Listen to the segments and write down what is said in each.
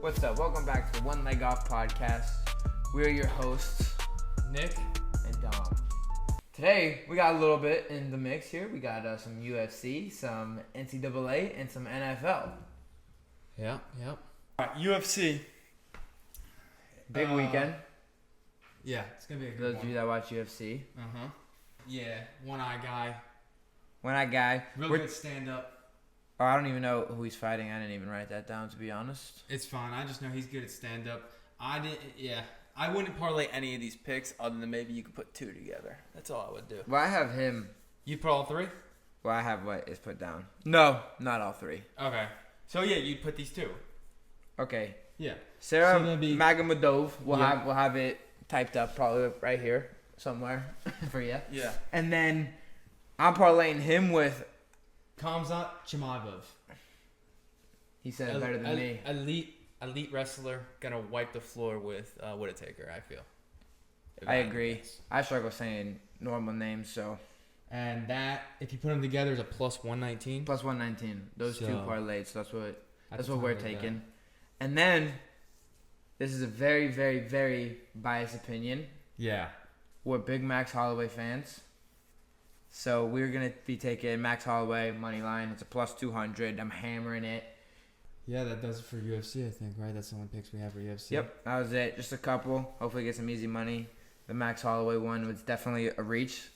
What's up? Welcome back to One Leg Off Podcast. We're your hosts, Nick and Dom. Today, we got a little bit in the mix here. We got some UFC, some NCAA, and some NFL. Yep. All right, UFC. Big weekend. Yeah, it's gonna be a For good those one. of you that watch UFC. Yeah, one-eye guy. When that guy... Real good stand-up. Oh, I don't even know who he's fighting. I didn't even write that down, to be honest. It's fine. I just know he's good at stand-up. I wouldn't parlay any of these picks other than maybe you could put two together. That's all I would do. Well, I have him... You put all three? Well, I have what is put down. No, not all three. Okay. So yeah, you'd put these two. Okay. Yeah. Sarah So that'd be- Magomedov. We'll Yeah. have it typed up probably right here somewhere for you. Yeah. And then I'm parlaying him with. Khamzat Chimaev. He said it better than me. Elite wrestler, gonna wipe the floor with Whittaker, I feel. I agree. I struggle saying normal names, so And that, if you put them together, is a plus 119. plus 119. Those two So- parlays. So that's what I we're could totally taking. And then this is a very, very, very biased opinion. Yeah. We're big Max Holloway fans. So we're going to be taking Max Holloway money line. It's a plus 200. I'm hammering it. Yeah, that does it for UFC, I think, right? That's the only picks we have for UFC. Yep, that was it. Just a couple. Hopefully get some easy money. The Max Holloway one was definitely a reach.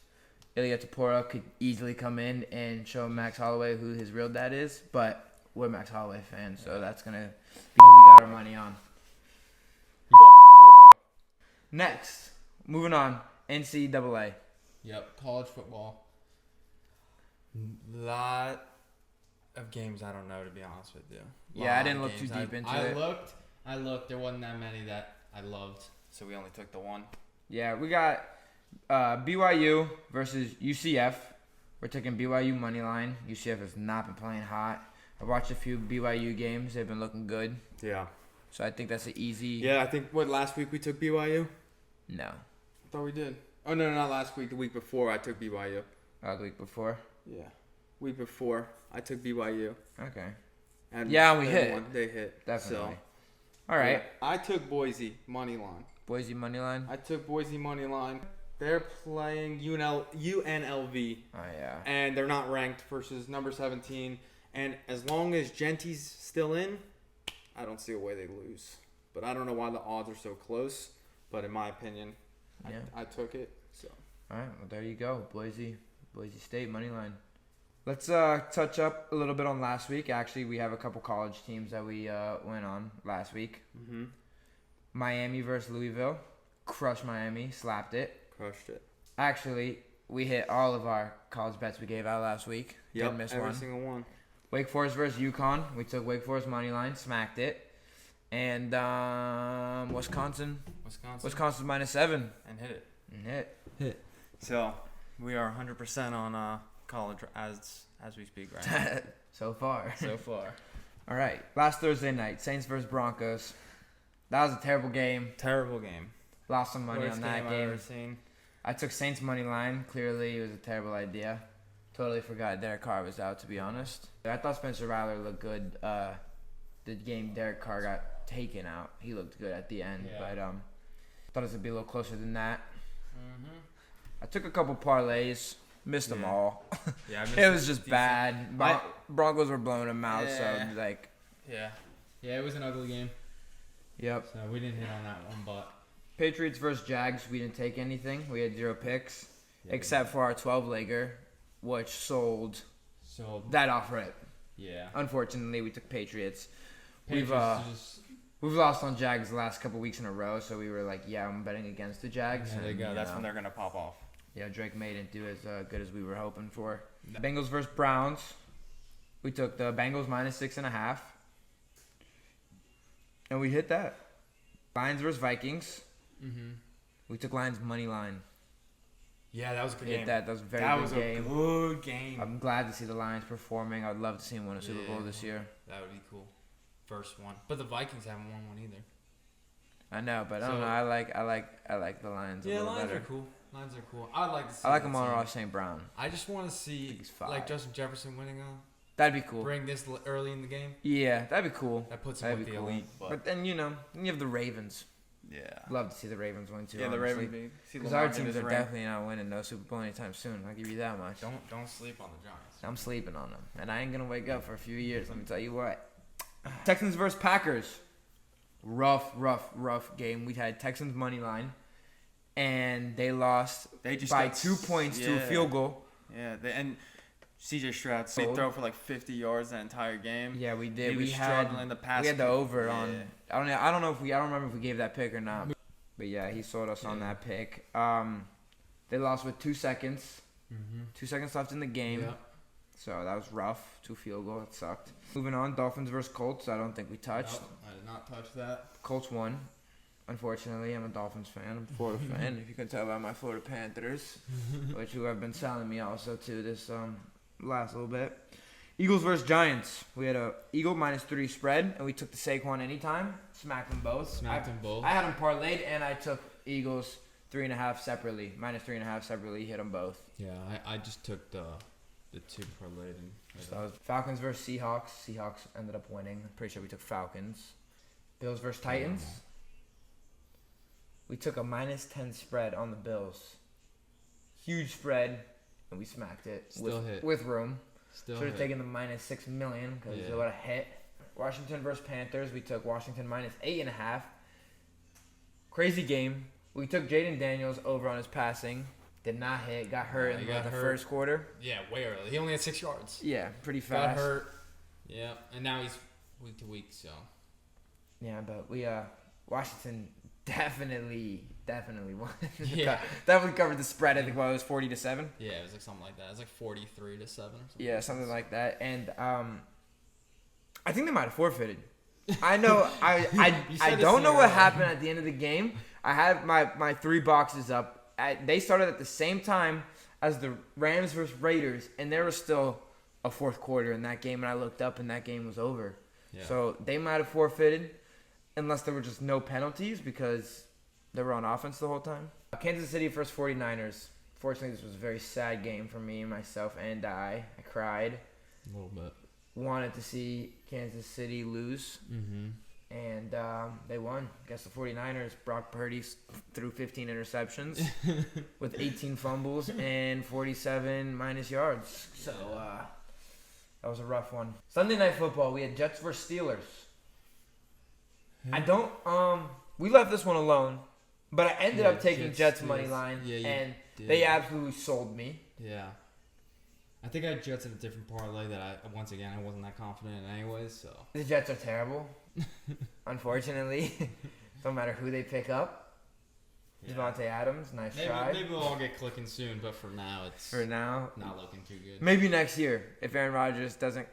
Ilya Tapora could easily come in and show Max Holloway who his real dad is. But we're Max Holloway fans, so that's going to be who we got our money on. Next, moving on, NCAA. Yep, college football. Lot of games I don't know, to be honest with you. Yeah, I Lot didn't of look too games. deep into I it. looked. There wasn't that many that I loved, so we only took the one. Yeah, we got BYU versus UCF. We're taking BYU money line. UCF has not been playing hot. I watched a few BYU games. They've been looking good. Yeah. So I think that's an easy... Yeah, I think, last week we took BYU? No. I thought we did. Oh, no, not last week. The week before I took BYU. The week before? Yeah. Week before I took BYU. Okay. And Yeah, we they hit. won. They hit. Definitely. So, All right. yeah. I took Boise money line. Boise money line? I took Boise money line. They're playing UNLV. Oh, yeah. And they're not ranked versus number 17. And as long as Genty's still in, I don't see a way they lose. But I don't know why the odds are so close. But in my opinion, Yeah. I took it. So All right. Well, there you go. Boise State money line. Let's touch up a little bit on last week. Actually, we have a couple college teams that we went on last week. mm-hmm. Miami versus Louisville. Crushed Miami. Slapped it. Crushed it. Actually, we hit all of our college bets we gave out last week. Yep, Didn't miss every one. single one. Wake Forest versus UConn. We took Wake Forest money line. Smacked it. And Wisconsin minus 7. And hit it. And hit. So we are 100% on college as we speak right now. So far. so far. All right. Last Thursday night. Saints versus Broncos. That was a terrible game. Terrible game. Lost some money Worst on that I've game. ever seen. I took Saints money line. Clearly, it was a terrible idea. Totally forgot Derek Carr was out, to be honest. I thought Spencer Rattler looked good. The game Derek Carr got taken out, he looked good at the end. Yeah. But thought it was gonna be a little closer than that. Mm-hmm. I took a couple parlays, missed them Yeah. all. Yeah, It was just bad. Broncos were blowing them out, so Yeah. like, Yeah, it was an ugly game. yep. So we didn't hit on that one, but Patriots versus Jags, we didn't take anything. We had 0 picks, except for our 12-legger, which sold that off rip. Yeah. Unfortunately, we took Patriots. Patriots We've lost on Jags the last couple weeks in a row, so we were like, yeah, I'm betting against the Jags. There they and, go. you That's know, when they're gonna pop off. Yeah, Drake May didn't do as good as we were hoping for. Bengals versus Browns. We took the Bengals minus 6.5. And we hit that. Lions versus Vikings. Mm-hmm. We took Lions money line. Yeah, that was a good Hit game. that. That was a very That good was game. a good game. I'm glad to see the Lions performing. I'd love to see them win a Super Bowl this year. That would be cool. First one, but the Vikings haven't won one either. I know, but I don't So- know. I like the Lions a Yeah, little Lions better. are cool. Lions are cool. I'd like to see. I like that Amon team. Ross St. Brown. I just want to see he's fire. like Justin Jefferson winning That'd be cool. Bring this early in the game. Yeah, that'd be cool. That puts them That'd with be the cool. elite. But then you have the Ravens. Yeah. Love to see the Ravens win too. Yeah, the honestly. Ravens. Because our teams are definitely not winning no Super Bowl anytime soon. I'll give you that much. Don't sleep on the Giants. I'm sleeping on them, and I ain't gonna wake up for a few years. Let me tell you what. Texans versus Packers. Rough game. We had Texans money line, and they lost by 2 points to a field goal. Yeah, and CJ Stroud throw for like 50 yards that entire game. Yeah, we did. We had struggling the pass. We had the over on. I don't know if I don't remember if we gave that pick or not. But yeah, he sold us on that pick. They lost with 2 seconds. 2 seconds left in the game. Yeah. So that was rough. 2 field goal. It sucked. Moving on, Dolphins versus Colts. I don't think we touched. Nope, I did not touch that. Colts won. Unfortunately, I'm a Dolphins fan. I'm a Florida fan. If you can tell by my Florida Panthers, which who have been selling me also too this last little bit. Eagles versus Giants. We had a Eagle -3 spread, and we took the Saquon anytime. Smacked them both. Them both. I had them parlayed, and I took Eagles 3.5 separately. -3.5 separately. Hit them both. Yeah, I just took the 2 parlayed. So that was Falcons versus Seahawks. Seahawks ended up winning. I'm pretty sure we took Falcons. Bills versus Titans. We took a -10 spread on the Bills. Huge spread, and we smacked it. Still hit. With room. Still Should have hit. taken the -6 million because it would have hit. Washington versus Panthers. We took Washington -8.5. Crazy game. We took Jaden Daniels over on his passing. Did not hit. Got hurt in the first quarter. Yeah, way early. He only had 6 yards. Yeah, pretty Got fast. hurt. Yeah, and now he's week to week. So. Yeah, but we Washington definitely won. Yeah. Definitely covered the spread. I think it was 40-7. Yeah, it was like something like that. It was like 43-7 or something. Yeah, something like that. And I think they might have forfeited. I know. I don't know what happened at the end of the game. I had my 3 boxes up. They started at the same time as the Rams versus Raiders, and there was still a fourth quarter in that game. And I looked up, and that game was over. Yeah. So they might have forfeited, unless there were just no penalties because they were on offense the whole time. Kansas City versus 49ers. Fortunately, this was a very sad game for me, myself, and I. I cried. A little bit. Wanted to see Kansas City lose. And they won. Guess the 49ers, Brock Purdy threw 15 interceptions with 18 fumbles and 47 minus yards. So that was a rough one. Sunday Night Football, we had Jets versus Steelers. I don't we left this one alone, but I ended up taking Jets money line, and they absolutely sold me. Yeah. I think I had Jets in a different parlay that I wasn't that confident in anyways, so. The Jets are terrible. Unfortunately. Don't matter who they pick up. Yeah. Devontae Adams, nice try. Maybe we'll all get clicking soon, but for now it's not looking too good. Maybe next year if Aaron Rodgers doesn't.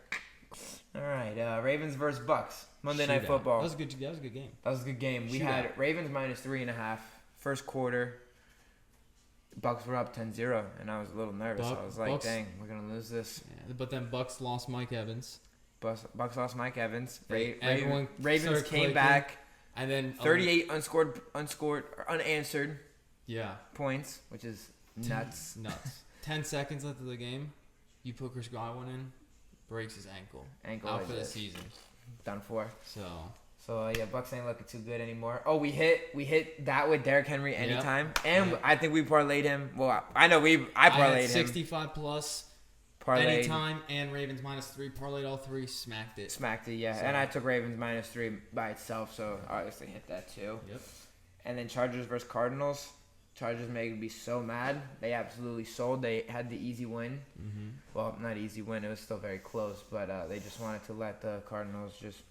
All right, Ravens versus Bucks. Monday Night Football. That was a good game. That was a good game. We had Ravens -3.5 first quarter. Bucks were up 10-0, and I was a little nervous. I was like, dang, we're going to lose this. Yeah, but then Bucks lost Mike Evans. Bucks lost Mike Evans. Ravens came back. And then 38 unanswered points, which is nuts. 10 seconds left of the game. You put Chris Godwin in, breaks his ankle. Out for the season. Done for. So yeah, Bucks ain't looking too good anymore. Oh, we hit that with Derrick Henry anytime, and I think we parlayed him. Well, I know I parlayed him. 65 plus anytime, and Ravens -3 parlayed all 3, smacked it. Yeah. So, and I took Ravens -3 by itself, so obviously hit that too. Yep. And then Chargers versus Cardinals. Chargers made me so mad. They absolutely sold. They had the easy win. Well, not easy win. It was still very close, but they just wanted to let the Cardinals just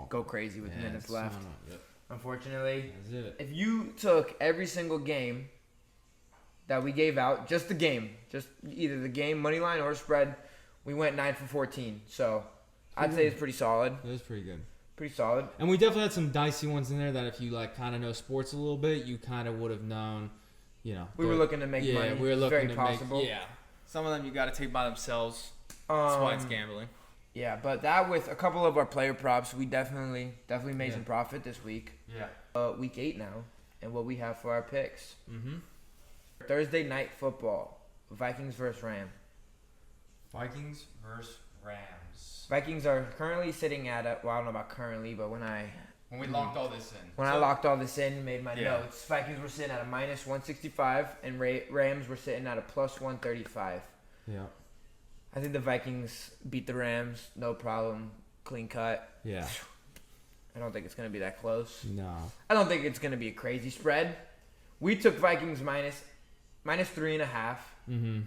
go crazy with minutes left. Unfortunately, if you took every single game that we gave out, just the game, just either the game, money line, or spread, we went 9 for 14. So I'd say it's pretty solid. It was pretty good. Pretty solid. And we definitely had some dicey ones in there that if you kind of know sports a little bit, you kind of would have known, We were looking to make money. We were looking very possible. Some of them you got to take by themselves. That's why it's gambling. Yeah, but that with a couple of our player props, we definitely made some profit this week. Yeah. Week 8 now, and what we have for our picks. Thursday Night Football, Vikings versus Rams. Vikings versus Rams. Vikings are currently sitting at well, I don't know about currently, but when we locked all this in. I locked all this in, made my Yeah. notes, Vikings were sitting at a minus 165, and Rams were sitting at a plus 135. Yeah. I think the Vikings beat the Rams, no problem, clean cut. Yeah. I don't think it's going to be that close. No. I don't think it's going to be a crazy spread. We took Vikings minus 3.5 Mm-hmm.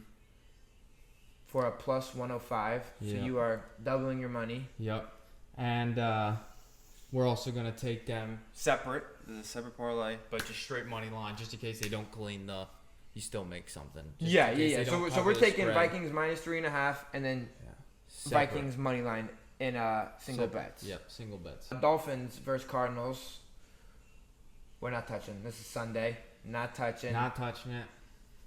for a plus 105. Yeah. So you are doubling your money. Yep. And we're also going to take them separate. There's a separate parlay. But just straight money line, just in case they don't clean the... You still make something. Just Yeah. in case they don't So cover we're the taking spread. Vikings minus 3.5 and then Separate. Vikings money line in single Separate. bets. Yep, single bets. Dolphins versus Cardinals. We're not touching. This is Sunday. Not touching. Not touching it.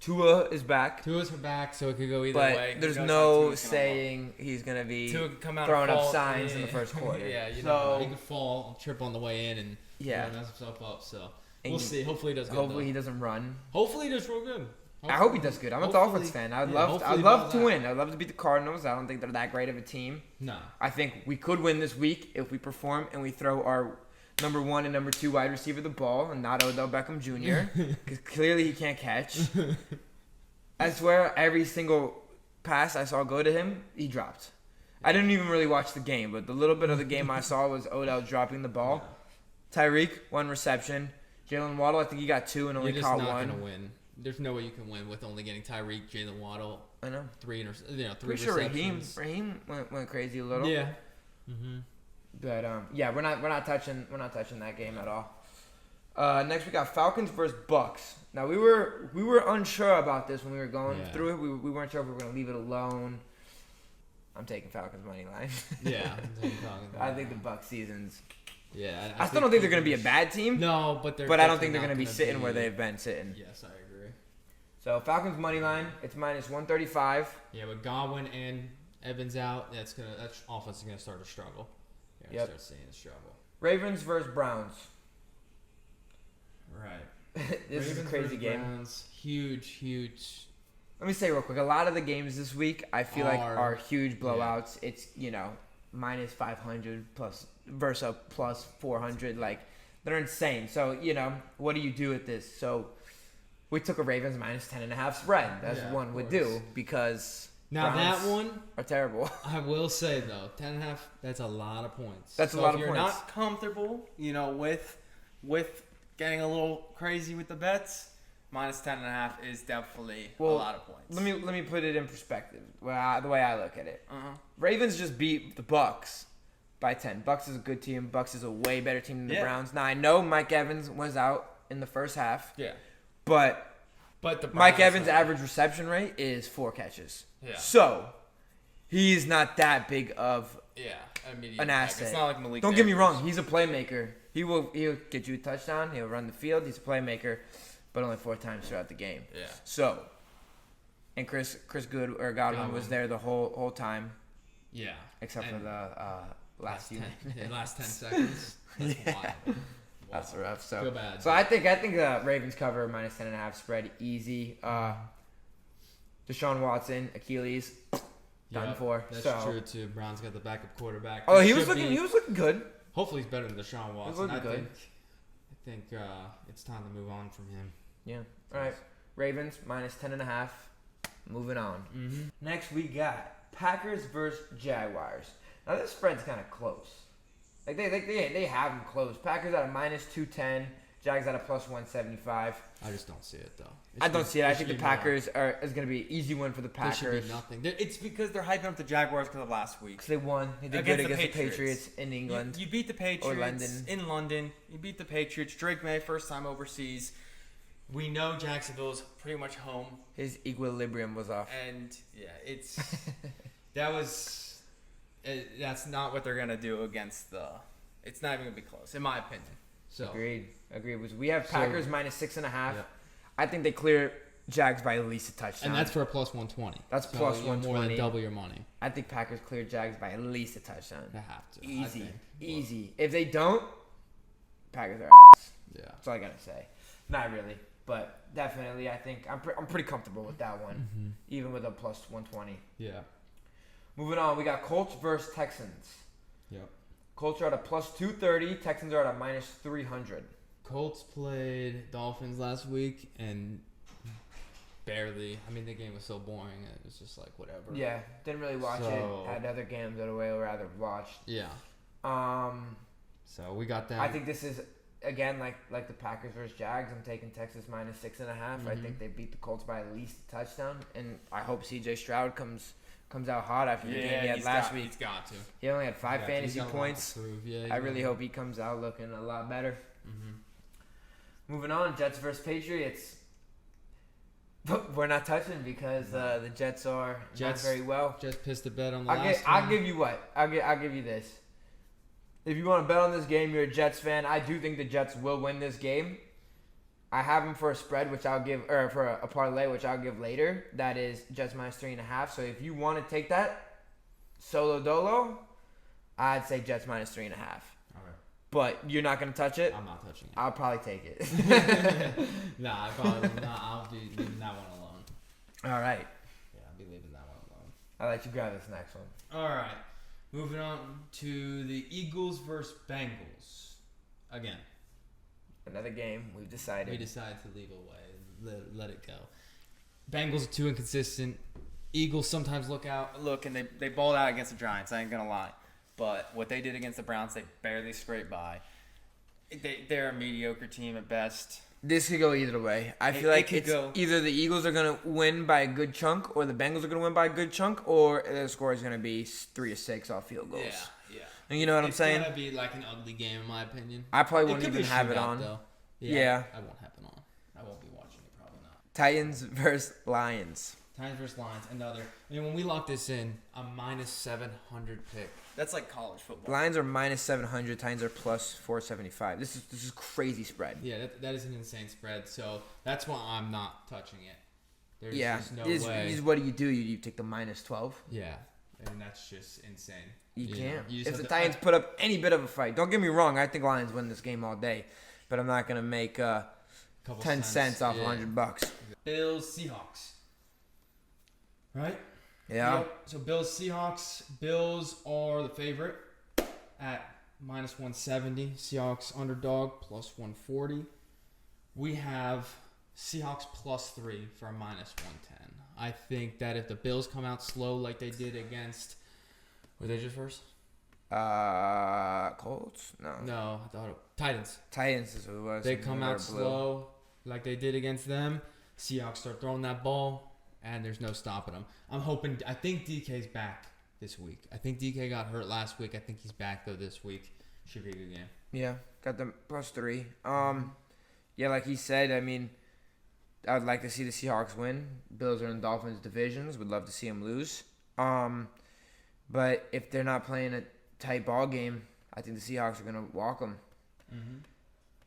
Tua is back. Tua's are back, so it could go either But way. Who there's knows no how Tua's gonna saying he's going to be Tua could come out throwing and up fall. signs in the first quarter. Yeah, you So- know, he could fall, trip on the way in, and Yeah. mess himself up. So And we'll see. Hopefully he does good. Hopefully though. he doesn't run. Hopefully he does real good. I hope he does good. I'm a Dolphins fan. I'd love to win. I'd love to beat the Cardinals. I don't think they're that great of a team. No. I think we could win this week if we perform and we throw our number 1 and number 2 wide receiver the ball and not Odell Beckham Jr. because clearly he can't catch. I swear every single pass I saw go to him, he dropped. I didn't even really watch the game, but the little bit of the game I saw was Odell dropping the ball. Tyreek, 1 reception. Jalen Waddle, I think he got 2 and only You're just caught not 1. gonna win. There's no way you can win with only getting Tyreek, Jalen Waddle, I know. 3 Pretty sure Raheem went crazy a little. Yeah. Mm-hmm. But yeah, we're not touching that game at all. Next we got Falcons versus Bucks. Now we were unsure about this when we were going through it. We weren't sure if we were gonna leave it alone. I'm taking Falcons money line. Yeah. I think the Bucks season's. Yeah. I still don't think they're gonna be a bad team. No, but But I don't think they're gonna be sitting where they've been sitting. Yes, I agree. So Falcons money line, it's minus 135. Yeah, with Godwin and Evans out, that offense is gonna start to struggle. You're gonna start seeing a struggle. Ravens versus Browns. Right. This is a crazy game. Browns, huge. Let me say real quick, a lot of the games this week I feel like Are- are huge blowouts. It's, minus 500 plus versus plus 400. Like, they're insane. So, what do you do with this? So, we took a Ravens minus 10.5 spread. That's Yeah, one of would course. do because Now Browns that one, are terrible. I will say though, 10.5. That's a lot of points. That's a lot of If you're points. not comfortable, with getting a little crazy with the bets, minus 10.5 is definitely a lot of points. Let me put it in perspective. The way I look at it. Uh-huh. Ravens just beat the Bucks by 10. Bucks is a good team. Bucks is a way better team than the Yeah. Browns. Now I know Mike Evans was out in the first half, Yeah. but But Mike Evans' average reception rate is 4 catches. Yeah. So he's not that big of immediate an impact. asset. It's not like Malik. Don't get me Neighbors. wrong. He's a playmaker. He'll get you a touchdown. He'll run the field. He's a playmaker, but only 4 times throughout the game. Yeah. So, and Chris Godwin was there the whole time, Yeah. except for the last few. last 10 seconds. That's wild. That's rough. So, Feel bad. so I think the Ravens cover minus 10.5 spread easy. Deshaun Watson, Achilles, done for. That's so. true too. Brown's got the backup quarterback. Oh, he was looking good. Hopefully he's better than Deshaun Watson. looking I good. think it's time to move on from him. Yeah. All right. Ravens minus 10.5. Moving on. Mm-hmm. Next we got Packers versus Jaguars. Now this spread's kind of close. Like they have them close. Packers at a minus 210. Jags at a plus 175. I just don't see it though. I don't see it. I think the Packers is going to be an easy win for the There should Packers. be nothing. It's because they're hyping up the Jaguars because of last week. Because they won. They did Against good the against the Patriots. Patriots in England. You beat the Patriots London. in London. You beat the Patriots. Drake May, first time overseas. We know Jacksonville's pretty much home, His equilibrium was off. and it's that's not what they're gonna do against the. It's not even gonna be close, in my opinion. So Agreed. We have Packers minus 6.5. Yeah. I think they clear Jags by at least a touchdown. and that's for a plus 120. That's so plus you more 120. than double your money. I think Packers clear Jags by at least a touchdown. They have to. I Easy. think. Easy. If they don't, Packers are ass. Yeah. That's all I gotta say. Not really, but definitely I think I'm pretty comfortable with that one, Mm-hmm. even with a plus 120. Yeah. Moving on, we got Colts versus Texans. Yep. Colts are at a plus 230. Texans are at a minus 300. Colts played Dolphins last week and barely. I mean, the game was so boring. It was just like whatever. Yeah, didn't really watch it. Had other games that I would rather watched. Yeah. So we got them. I think this is again like the Packers versus Jags. I'm taking Texas minus 6.5. I think they beat the Colts by at least a touchdown, and I hope C.J. Stroud comes out hot after the game he had last week. He's got to. He only had 5 fantasy points. Yeah, I really hope he comes out looking a lot better. Moving on, Jets versus Patriots. We're not touching because the Jets are not very well. Just pissed the bet on the last one. I'll give you what? I'll give you this. If you want to bet on this game, you're a Jets fan. I do think the Jets will win this game. I have them for a spread, which I'll give, or for a parlay, which I'll give later. That is Jets minus 3.5. So if you want to take that solo dolo, I'd say Jets minus 3.5. All right. But you're not gonna touch it. I'm not touching it. I'll probably take it. Nah, I probably will not. I'll be leaving that one alone. All right. Yeah, I'll be leaving that one alone. I'll let you grab this next one. All right. Moving on to the Eagles versus Bengals. Again, Another game we've decided. we decided to leave away. Let it go. Bengals are too inconsistent. Eagles sometimes look and they balled out against the Giants. I ain't gonna lie, but what they did against the Browns, they barely scraped by. They're a mediocre team at best. This could go either way. I feel like it's either the Eagles are going to win by a good chunk or the Bengals are going to win by a good chunk, or the score is going to be 3-6 off field goals. Yeah. And you know what I'm saying? It's going to be like an ugly game in my opinion. I probably won't even have it on. Though. Yeah. I won't have it on. I won't be watching it, probably not. Titans versus Lions. Titans versus Lions, another. I mean, when we locked this in, a minus 700 pick. That's like college football. Lions are minus 700. Titans are plus 475. This is crazy spread. Yeah, that is an insane spread. So that's why I'm not touching it. There's just no way. What do? You take the minus 12? Yeah, and that's just insane. You can't. You if the Titans put up any bit of a fight, don't get me wrong. I think Lions win this game all day, but I'm not gonna make 10 cents off $100. Bills Seahawks. Right? Yeah. Yep. So Bills Seahawks. Bills are the favorite at minus 170. Seahawks underdog plus 140. We have Seahawks plus 3 for a minus 110. I think that if the Bills come out slow like they did against, were they just first? Colts? No, I thought Titans. Titans is what it was. They come out slow like they did against them. Seahawks start throwing that ball, and there's no stopping them. I think DK's back this week. I think DK got hurt last week. I think he's back, though, this week. Should be a good game. Yeah, got them plus 3. Yeah, like he said, I mean, I would like to see the Seahawks win. Bills are in Dolphins divisions. Would love to see them lose. But if they're not playing a tight ball game, I think the Seahawks are going to walk them. Mm-hmm.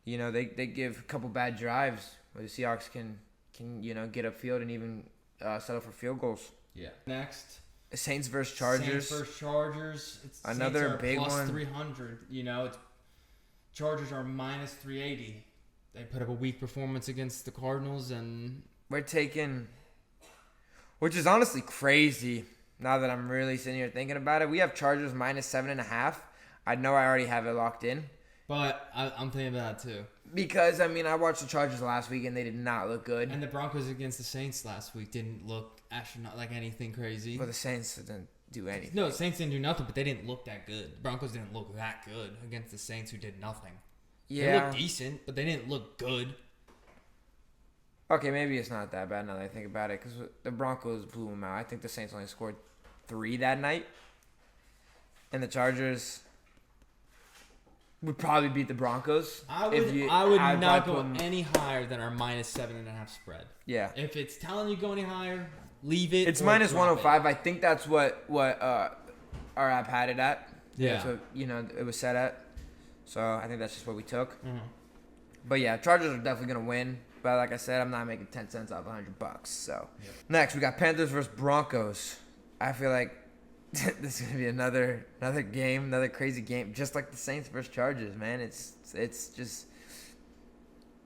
You know, they give a couple bad drives where the Seahawks can get upfield and even settle for field goals. Yeah. Next. Saints versus Chargers. It's another Saints are big plus one. 300. Chargers are minus 380. They put up a weak performance against the Cardinals, and we're taking, which is honestly crazy. Now that I'm really sitting here thinking about it, we have Chargers minus 7.5. I know I already have it locked in, but I'm thinking about that too. Because I watched the Chargers last week and they did not look good. And the Broncos against the Saints last week didn't look astronaut like anything crazy. But the Saints didn't do anything. No, the Saints didn't do nothing, but they didn't look that good. The Broncos didn't look that good against the Saints, who did nothing. Yeah. They looked decent, but they didn't look good. Okay, maybe it's not that bad now that I think about it, because the Broncos blew them out. I think the Saints only scored 3 that night. And the Chargers would probably beat the Broncos. I would not go any higher than our minus 7.5 spread. Yeah. If it's telling you go any higher, leave it. It's minus 105. I think that's what our app had it at. Yeah. So it was set at. So I think that's just what we took. Mm-hmm. But yeah, Chargers are definitely gonna win. But like I said, I'm not making 10 cents off $100. So Next we got Panthers versus Broncos. I feel like this is gonna be another game, another crazy game, just like the Saints versus Chargers, man. It's just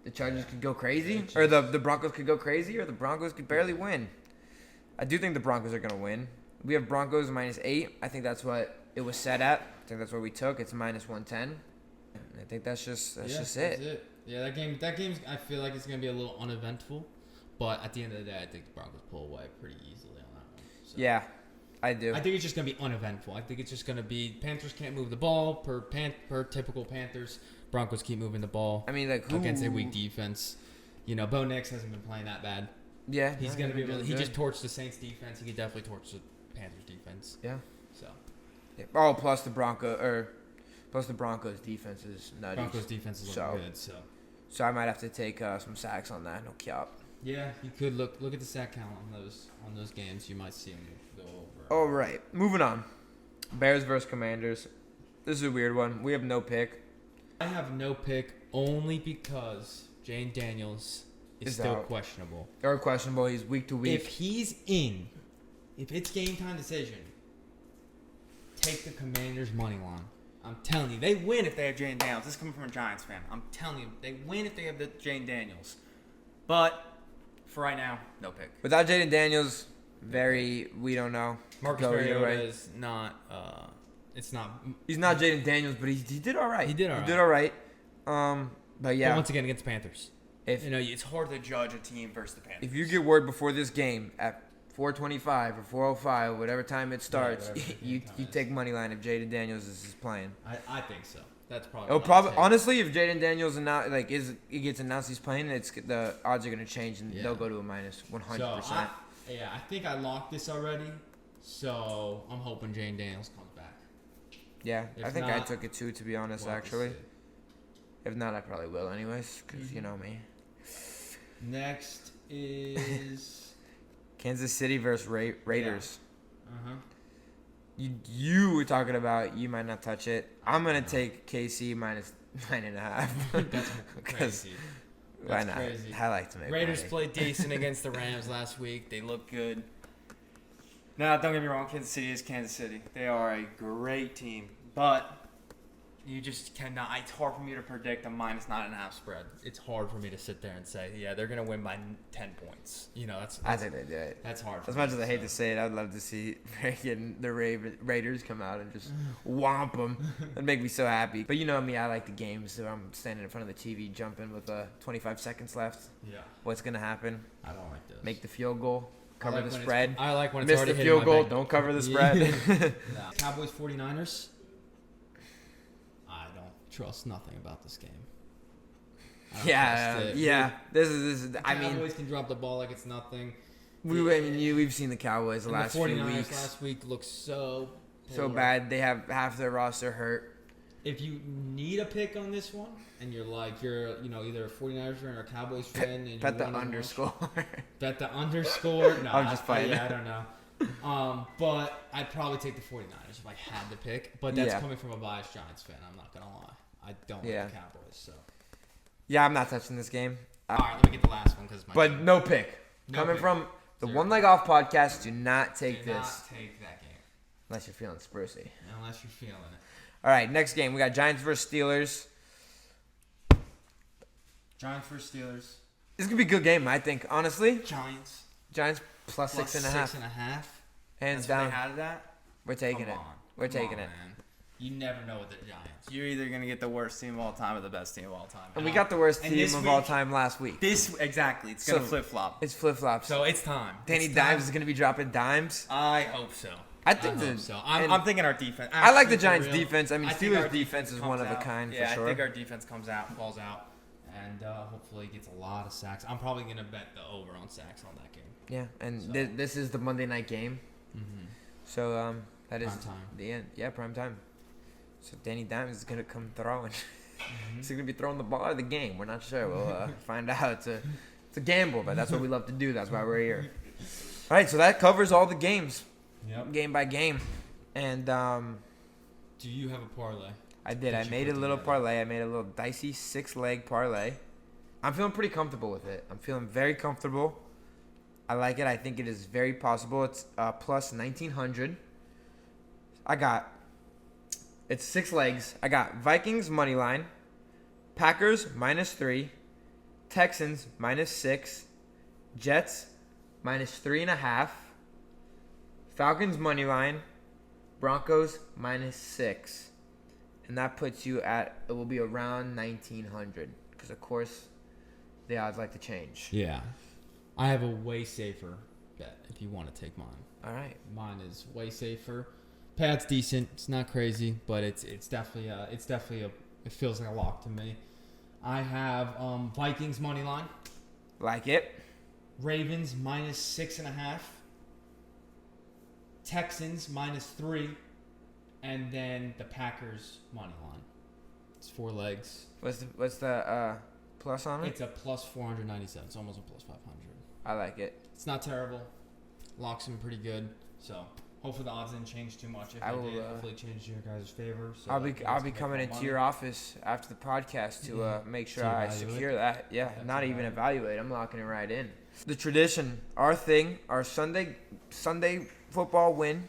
the Chargers could go crazy, or the Broncos could go crazy, or the Broncos could barely win. I do think the Broncos are gonna win. We have Broncos -8. I think that's what it was set at. I think that's what we took. It's -110. I think that's just it. That's it. Yeah, that game. I feel like it's gonna be a little uneventful, but at the end of the day, I think the Broncos pull away pretty easily on that one. So. Yeah, I do. I think it's just gonna be uneventful. I think it's just gonna be Panthers can't move the ball per typical Panthers. Broncos keep moving the ball. I mean, like who against a weak defense. Bo Nix hasn't been playing that bad. Yeah, he's gonna be. really he good. just torched the Saints defense. He could definitely torch the Panthers defense. Yeah. So. Yeah. Oh, plus the Broncos defense is nutty. Broncos defense is looking good. So I might have to take some sacks on that. No cap. Yeah, you could look at the sack count on those games. You might see them go over. All right, moving on. Bears versus Commanders. This is a weird one. We have no pick. I have no pick only because Jane Daniels is still out. questionable. Or questionable. He's week to week. If he's in, if it's game time decision, take the Commanders money line. I'm telling you, They win if they have Jane Daniels. This is coming from a Giants fan. I'm telling you, they win if they have the Jane Daniels. But for right now, no pick. Without Jaden Daniels, we don't know. Marcus Go either Mariota way. is not. It's not. He's not Jaden Daniels, but he did all right. He did all right. But yeah, But once again, against the Panthers. if It's hard to judge a team versus the Panthers. if you get word before this game at 4:25 or 4:05, whatever time it starts, whatever the you game time you is. take money line if Jaden Daniels is playing. I think so. That's probably. Oh, what I'll probably take. honestly, if Jaden Daniels he gets announced he's playing, the odds are gonna change and Yeah. they'll go to a minus 100%. I think I locked this already. So I'm hoping Jane Daniels comes back. Yeah, If I think I not, took it too, to be honest. We'll have to Actually, see. if not, I probably will anyways, because you know me. Next is. Kansas City versus Raiders. Uh-huh. You were talking about you might not touch it. I'm gonna take KC minus 9.5. That's because crazy. why That's not? crazy. I like to make Raiders money. played decent against the Rams last week. They look good. Now, don't get me wrong. Kansas City is Kansas City. They are a great team. But you just cannot. It's hard for me to predict a minus 9.5 spread. It's hard for me to sit there and say, yeah, they're gonna win by 10 points. I think they do it. That's hard. For As much me as I hate to say it, I'd love to see the Raiders come out and just whomp them. That'd make me so happy. But you know me, I like the games, so I'm standing in front of the TV jumping with 25 seconds left. Yeah. What's gonna happen? I don't like this. Make the field goal, cover like the when spread. I like when it's Miss already the hitting field my goal, bank. don't cover the spread. Nah. Cowboys 49ers. I don't trust nothing about this game. I don't trust it. Yeah. This is. I mean, Cowboys can drop the ball like it's nothing. we've seen the Cowboys the And last the 49ers few weeks last week looked so so poor. bad. They have half their roster hurt. If you need a pick on this one, and you're either a 49ers fan or a Cowboys fan, and you Bet the wanna underscore. Bet the underscore. No, I'm just playing. I don't know. But I'd probably take the 49ers if I had to pick. But that's Yeah. coming from a biased Giants fan. I'm not gonna lie. I don't Yeah. like the Cowboys. So. Yeah, I'm not touching this game. All right, let me get the last one because But no pick. No Coming pick. from the Zero. One Leg Off podcast, do not take Do this not take that game unless you're feeling Spursy. unless you're feeling it. All right, next game we got Giants versus Steelers. Giants versus Steelers. This is gonna be a good game, I think. Honestly, Giants. Giants plus 6.5, 6.5. hands That's what down. they had it at? We're taking Come it. on. We're Come taking on, it. man. You never know with the Giants. You're either going to get the worst team of all time or the best team of all time. And we got the worst And team this of all week- time last week. Exactly. It's going to So- flip-flop. It's flip flops. So it's time. Danny It's Dimes time. is gonna be dropping dimes. I hope so. I think hope the- so. I'm thinking our defense. I like the Actually, for Giants' real, defense. I mean, think our Steelers' defense is comes one of a out. kind Yeah, for sure. I think our defense comes out. Falls out, and hopefully gets a lot of sacks. I'm probably gonna bet the over on sacks on that game. Yeah, and So- this is the Monday night game, Mm-hmm. so that is Prime time. the end. Yeah, prime time. So Danny Dimes is gonna come throwing. Mm-hmm. Is he gonna be throwing the ball or the game? We're not sure. We'll find out. It's a gamble, but that's what we love to do. That's why we're here. All right, so that covers all the games, Yep. game by game, and Do you have a parlay? I did. I Did you made put a little together? parlay. I made a little dicey 6-leg parlay. I'm feeling pretty comfortable with it. I'm feeling very comfortable. I like it. I think it is very possible. It's plus 1,900. It's 6 legs. I got Vikings money line, Packers -3, Texans -6, Jets -3.5, Falcons money line, Broncos -6, and that puts you at, it will be around 1,900 because of course the odds like to change. Yeah. I have a way safer bet if you want to take mine. All right. Mine is way safer. Pat's decent. It's not crazy, but it's definitely it feels like a lock to me. I have Vikings money line, Like it. Ravens -6.5, Texans -3, and then the Packers money line. It's 4 legs. What's the plus on it? It's a plus 497. It's almost a plus 500. I like it. It's not terrible. Locks in pretty good. So hopefully the odds didn't change too much. If I they will, did, hopefully it changed in your guys' favor. So I'll that you be guys can coming make more into your money. office after the podcast to make sure To I evaluate? secure that. Yeah, Yeah, not to even evaluate. evaluate. I'm locking it right in. The tradition, our thing, our Sunday football win.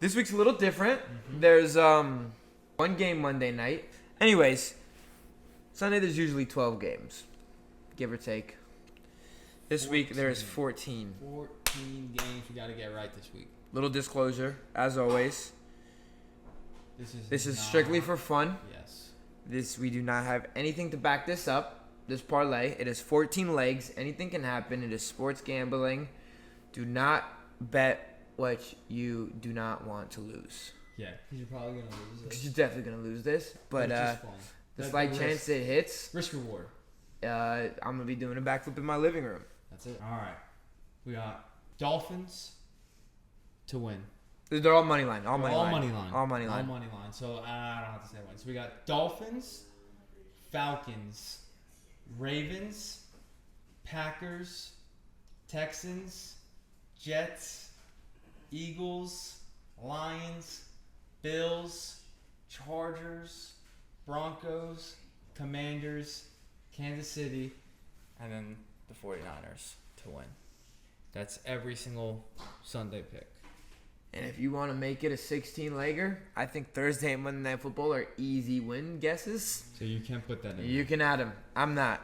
This week's a little different. There's one game Monday night. Anyways, Sunday there's usually 12 games, give or take. This week there's 14. 14 games we got to get right this week. Little disclosure, as always. This is strictly for fun. Yes. We do not have anything to back this up. This parlay, it is 14 legs. Anything can happen. It is sports gambling. Do not bet what you do not want to lose. Yeah, because you're probably going to lose Because this. you're definitely going to lose this. But It's just fun. the That's slight the chance it hits, Risk reward. I'm going to be doing a backflip in my living room. That's it. All right. We got Dolphins to win. They're all money line. All money line. Money line. All money All line. money line. So I don't have to say one. So we got Dolphins, Falcons, Ravens, Packers, Texans, Jets, Eagles, Lions, Bills, Chargers, Broncos, Commanders, Kansas City, and then the 49ers to win. That's every single Sunday pick. And if you want to make it a 16-legger, I think Thursday and Monday Night Football are easy win guesses. So you can't put that in. You can add them. I'm not.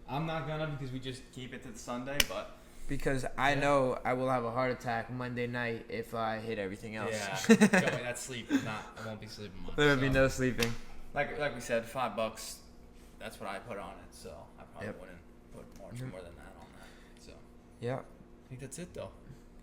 I'm not gonna because we just keep it to the Sunday, but Because I know I will have a heart attack Monday night if I hit everything else. yeah, Joey, that's sleep. I won't be sleeping much. There would be so. no sleeping. Like we said, $5. That's what I put on it. So I probably Yep. wouldn't put much more than that on that. So Yeah. I think that's it though.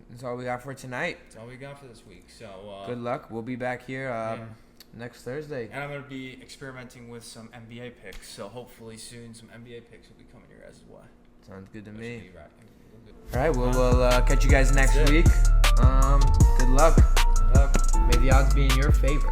That's all we got for tonight. That's all we got for this week. So Good luck. We'll be back here yeah. next Thursday. And I'm gonna be experimenting with some NBA picks. So hopefully soon some NBA picks will be coming your guys' way. Sounds good to Which me. will be right. All right. Well, we'll catch you guys next That's it. week. Good luck. May the odds be in your favor.